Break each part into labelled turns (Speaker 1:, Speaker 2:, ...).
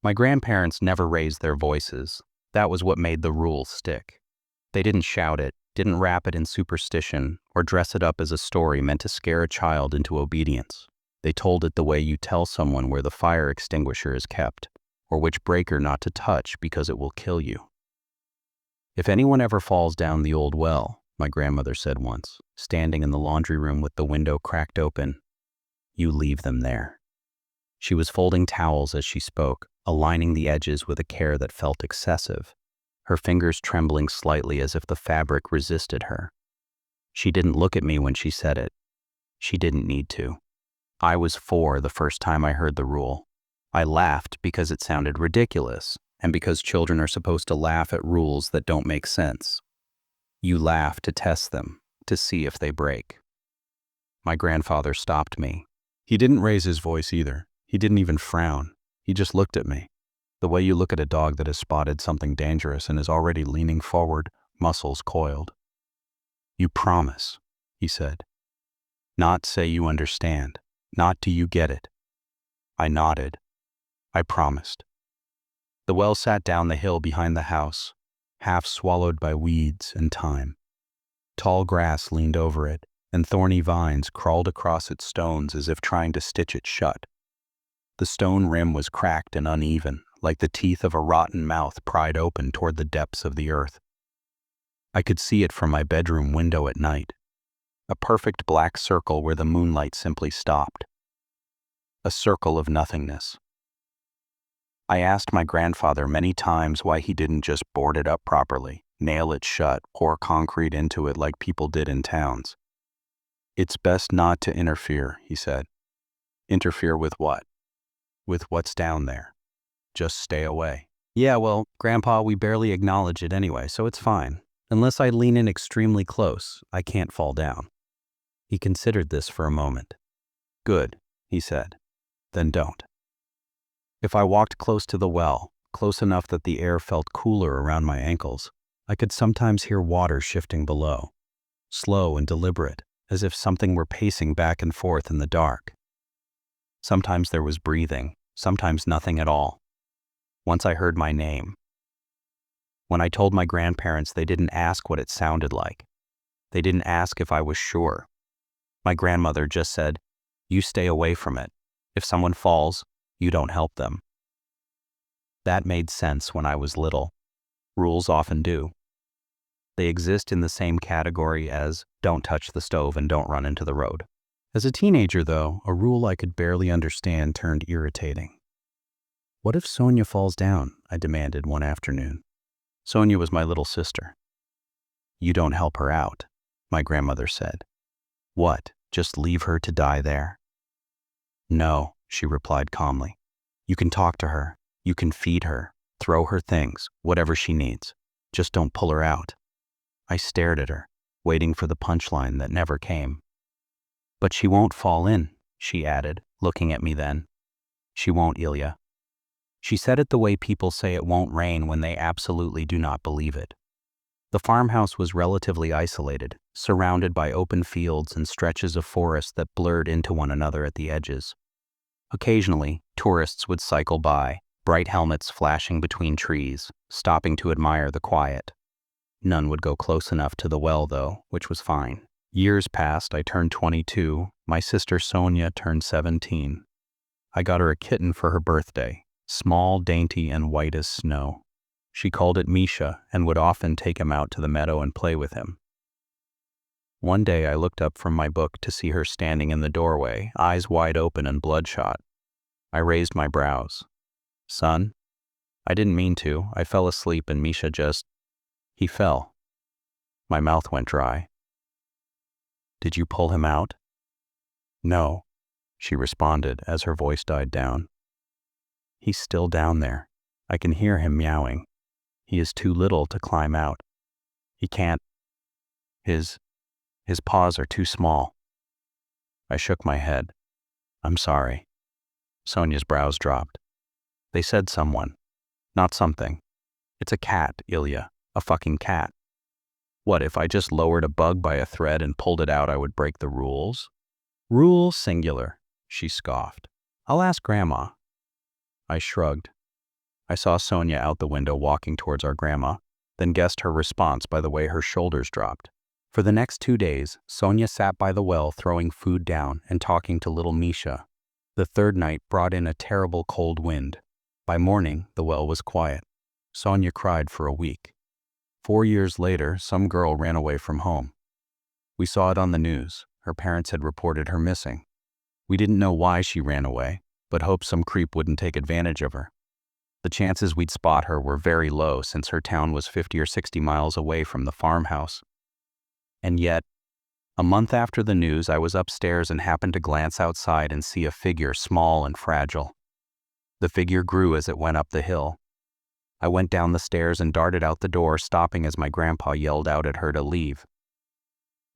Speaker 1: My grandparents never raised their voices. That was what made the rule stick. They didn't shout it, didn't wrap it in superstition, or dress it up as a story meant to scare a child into obedience. They told it the way you tell someone where the fire extinguisher is kept, or which breaker not to touch because it will kill you. "If anyone ever falls down the old well," my grandmother said once, standing in the laundry room with the window cracked open, "you leave them there." She was folding towels as she spoke, aligning the edges with a care that felt excessive, her fingers trembling slightly as if the fabric resisted her. She didn't look at me when she said it. She didn't need to. I was 4 the first time I heard the rule. I laughed because it sounded ridiculous, and because children are supposed to laugh at rules that don't make sense. You laugh to test them, to see if they break. My grandfather stopped me. He didn't raise his voice either. He didn't even frown. He just looked at me, the way you look at a dog that has spotted something dangerous and is already leaning forward, muscles coiled. "You promise," he said. "Not say you understand. Not do you get it." I nodded. I promised. The well sat down the hill behind the house, half swallowed by weeds and time. Tall grass leaned over it, and thorny vines crawled across its stones as if trying to stitch it shut. The stone rim was cracked and uneven, like the teeth of a rotten mouth pried open toward the depths of the earth. I could see it from my bedroom window at night, a perfect black circle where the moonlight simply stopped. A circle of nothingness. I asked my grandfather many times why he didn't just board it up properly, nail it shut, pour concrete into it like people did in towns. "It's best not to interfere," he said. "Interfere with what?" "With what's down there. Just stay away." "Yeah, well, Grandpa, we barely acknowledge it anyway, so it's fine. Unless I lean in extremely close, I can't fall down." He considered this for a moment. "Good," he said. "Then don't." If I walked close to the well, close enough that the air felt cooler around my ankles, I could sometimes hear water shifting below, slow and deliberate, as if something were pacing back and forth in the dark. Sometimes there was breathing, sometimes nothing at all. Once I heard my name. When I told my grandparents, they didn't ask what it sounded like. They didn't ask if I was sure. My grandmother just said, "You stay away from it. If someone falls, you don't help them." That made sense when I was little. Rules often do. They exist in the same category as "don't touch the stove and don't run into the road." As a teenager, though, a rule I could barely understand turned irritating. "What if Sonia falls down?" I demanded one afternoon. Sonia was my little sister. "You don't help her out," my grandmother said. "What, just leave her to die there?" "No," she replied calmly. "You can talk to her. You can feed her, throw her things, whatever she needs. Just don't pull her out." I stared at her, waiting for the punchline that never came. "But she won't fall in," she added, looking at me then. "She won't, Ilya." She said it the way people say it won't rain when they absolutely do not believe it. The farmhouse was relatively isolated, surrounded by open fields and stretches of forest that blurred into one another at the edges. Occasionally, tourists would cycle by, bright helmets flashing between trees, stopping to admire the quiet. None would go close enough to the well, though, which was fine. Years passed. I turned 22. My sister Sonia turned 17. I got her a kitten for her birthday, small, dainty, and white as snow. She called it Misha and would often take him out to the meadow and play with him. One day I looked up from my book to see her standing in the doorway, eyes wide open and bloodshot. I raised my brows. "Son?" I didn't mean to. I fell asleep and Misha he fell. My mouth went dry. "Did you pull him out?" "No," she responded as her voice died down. "He's still down there. I can hear him meowing. He is too little to climb out. He can't. His paws are too small." I shook my head. "I'm sorry." Sonia's brows dropped. "They said someone, not something. It's a cat, Ilya, a fucking cat. What, if I just lowered a bug by a thread and pulled it out, I would break the rules?" "Rule singular," she scoffed. "I'll ask Grandma." I shrugged. I saw Sonia out the window walking towards our grandma, then guessed her response by the way her shoulders dropped. For the next 2 days, Sonia sat by the well throwing food down and talking to little Misha. The third night brought in a terrible cold wind. By morning, the well was quiet. Sonia cried for a week. 4 years later, some girl ran away from home. We saw it on the news. Her parents had reported her missing. We didn't know why she ran away, but hoped some creep wouldn't take advantage of her. The chances we'd spot her were very low since her town was 50 or 60 miles away from the farmhouse. And yet, a month after the news, I was upstairs and happened to glance outside and see a figure small and fragile. The figure grew as it went up the hill. I went down the stairs and darted out the door, stopping as my grandpa yelled out at her to leave.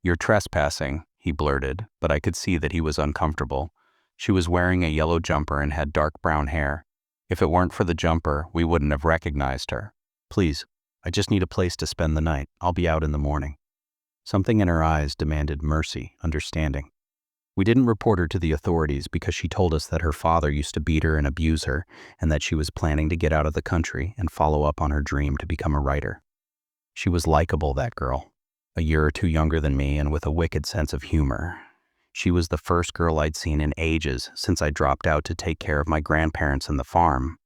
Speaker 1: "You're trespassing," he blurted, but I could see that he was uncomfortable. She was wearing a yellow jumper and had dark brown hair. If it weren't for the jumper, we wouldn't have recognized her. "Please, I just need a place to spend the night. I'll be out in the morning." Something in her eyes demanded mercy, understanding. We didn't report her to the authorities because she told us that her father used to beat her and abuse her, and that she was planning to get out of the country and follow up on her dream to become a writer. She was likable, that girl. A year or two younger than me and with a wicked sense of humor. She was the first girl I'd seen in ages since I dropped out to take care of my grandparents and the farm.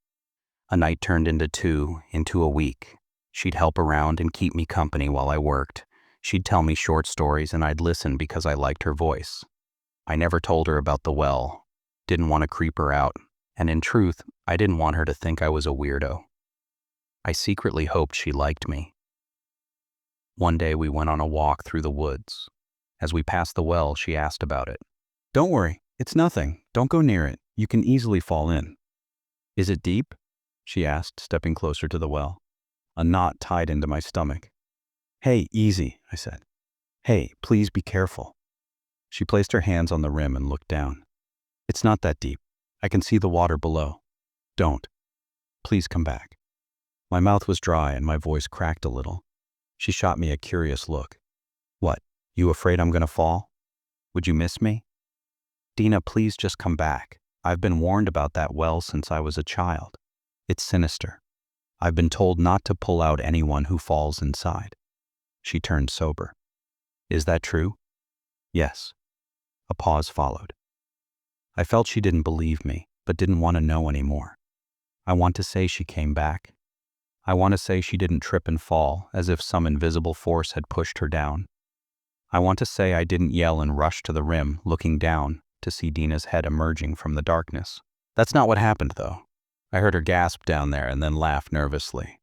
Speaker 1: A night turned into 2, into a week. She'd help around and keep me company while I worked. She'd tell me short stories and I'd listen because I liked her voice. I never told her about the well, didn't want to creep her out, and in truth, I didn't want her to think I was a weirdo. I secretly hoped she liked me. One day we went on a walk through the woods. As we passed the well, she asked about it. "Don't worry, it's nothing. Don't go near it. You can easily fall in." "Is it deep?" she asked, stepping closer to the well. A knot tied into my stomach. "Hey, easy," I said. "Hey, please be careful." She placed her hands on the rim and looked down. "It's not that deep. I can see the water below. Don't. Please come back." My mouth was dry and my voice cracked a little. She shot me a curious look. "What, you afraid I'm gonna fall? Would you miss me?" "Dina, please just come back. I've been warned about that well since I was a child. It's sinister. I've been told not to pull out anyone who falls inside." She turned sober. "Is that true?" "Yes." A pause followed. I felt she didn't believe me, but didn't want to know anymore. I want to say she came back. I want to say she didn't trip and fall, as if some invisible force had pushed her down. I want to say I didn't yell and rush to the rim, looking down, to see Dina's head emerging from the darkness. That's not what happened, though. I heard her gasp down there and then laugh nervously.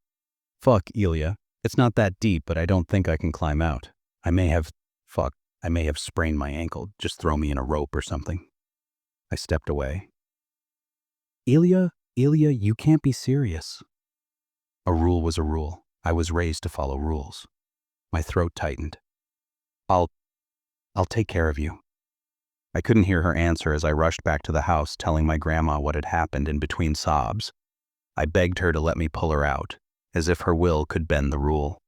Speaker 1: "Fuck, Ilya. It's not that deep, but I don't think I can climb out. I may have sprained my ankle. Just throw me in a rope or something." I stepped away. Ilya, you can't be serious." A rule was a rule. I was raised to follow rules. My throat tightened. I'll take care of you." I couldn't hear her answer as I rushed back to the house, telling my grandma what had happened in between sobs. I begged her to let me pull her out, as if her will could bend the rule.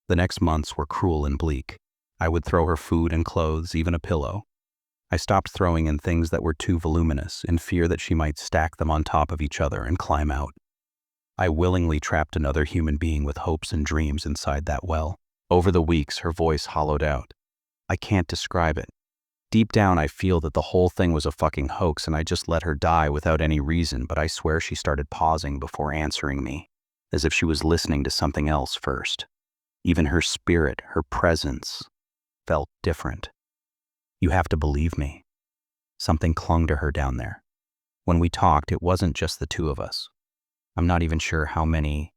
Speaker 1: The next months were cruel and bleak. I would throw her food and clothes, even a pillow. I stopped throwing in things that were too voluminous, in fear that she might stack them on top of each other and climb out. I willingly trapped another human being with hopes and dreams inside that well. Over the weeks, her voice hollowed out. I can't describe it. Deep down, I feel that the whole thing was a fucking hoax and I just let her die without any reason, but I swear she started pausing before answering me, as if she was listening to something else first. Even her spirit, her presence, felt different. You have to believe me. Something clung to her down there. When we talked, it wasn't just the two of us. I'm not even sure how many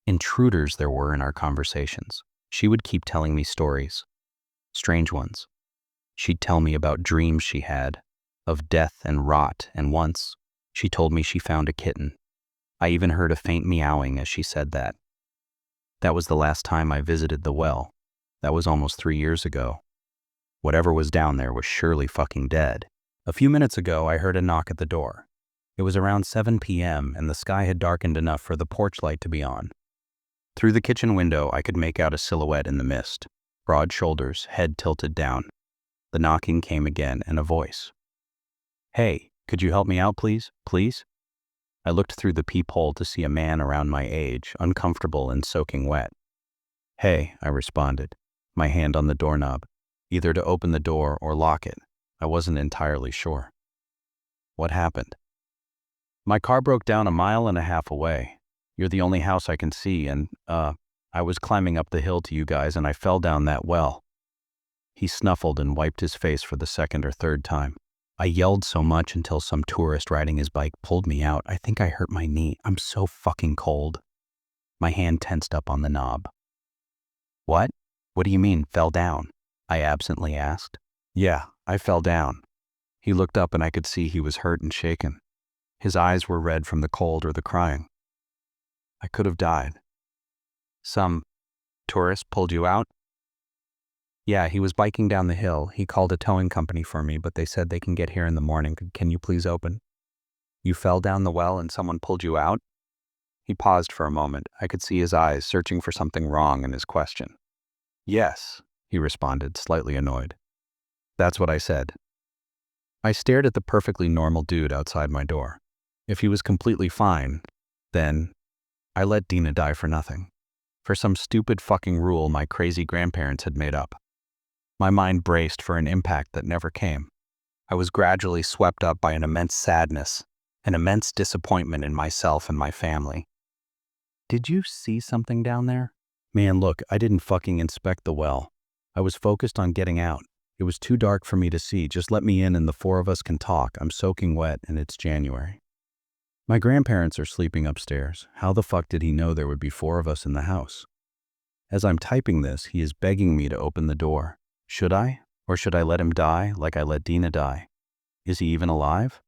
Speaker 1: intruders there were in our conversations. She would keep telling me stories, strange ones. She'd tell me about dreams she had, of death and rot, and once, she told me she found a kitten. I even heard a faint meowing as she said that. That was the last time I visited the well. That was almost 3 years ago. Whatever was down there was surely fucking dead. A few minutes ago, I heard a knock at the door. It was around 7 p.m. and the sky had darkened enough for the porch light to be on. Through the kitchen window, I could make out a silhouette in the mist. Broad shoulders, head tilted down. The knocking came again and a voice. "Hey, could you help me out, please? Please?" I looked through the peephole to see a man around my age, uncomfortable and soaking wet. "Hey," I responded, my hand on the doorknob, either to open the door or lock it. I wasn't entirely sure. "What happened?" "My car broke down 1.5 miles away. You're the only house I can see, and, I was climbing up the hill to you guys and I fell down that well." He snuffled and wiped his face for the second or third time. "I yelled so much until some tourist riding his bike pulled me out. I think I hurt my knee. I'm so fucking cold." My hand tensed up on the knob. "What? What do you mean, fell down?" I absently asked. "Yeah, I fell down." He looked up and I could see he was hurt and shaken. His eyes were red from the cold or the crying. "I could have died." "Some tourist pulled you out?" "Yeah, he was biking down the hill. He called a towing company for me, but they said they can get here in the morning. Can you please open?" "You fell down the well and someone pulled you out?" He paused for a moment. I could see his eyes searching for something wrong in his question. "Yes," he responded, slightly annoyed. "That's what I said." I stared at the perfectly normal dude outside my door. If he was completely fine, then I let Dina die for nothing. For some stupid fucking rule my crazy grandparents had made up. My mind braced for an impact that never came. I was gradually swept up by an immense sadness, an immense disappointment in myself and my family. "Did you see something down there?" "Man, look, I didn't fucking inspect the well. I was focused on getting out. It was too dark for me to see. Just let me in and the four of us can talk. I'm soaking wet and it's January." My grandparents are sleeping upstairs. How the fuck did he know there would be four of us in the house? As I'm typing this, he is begging me to open the door. Should I? Or should I let him die like I let Dina die? Is he even alive?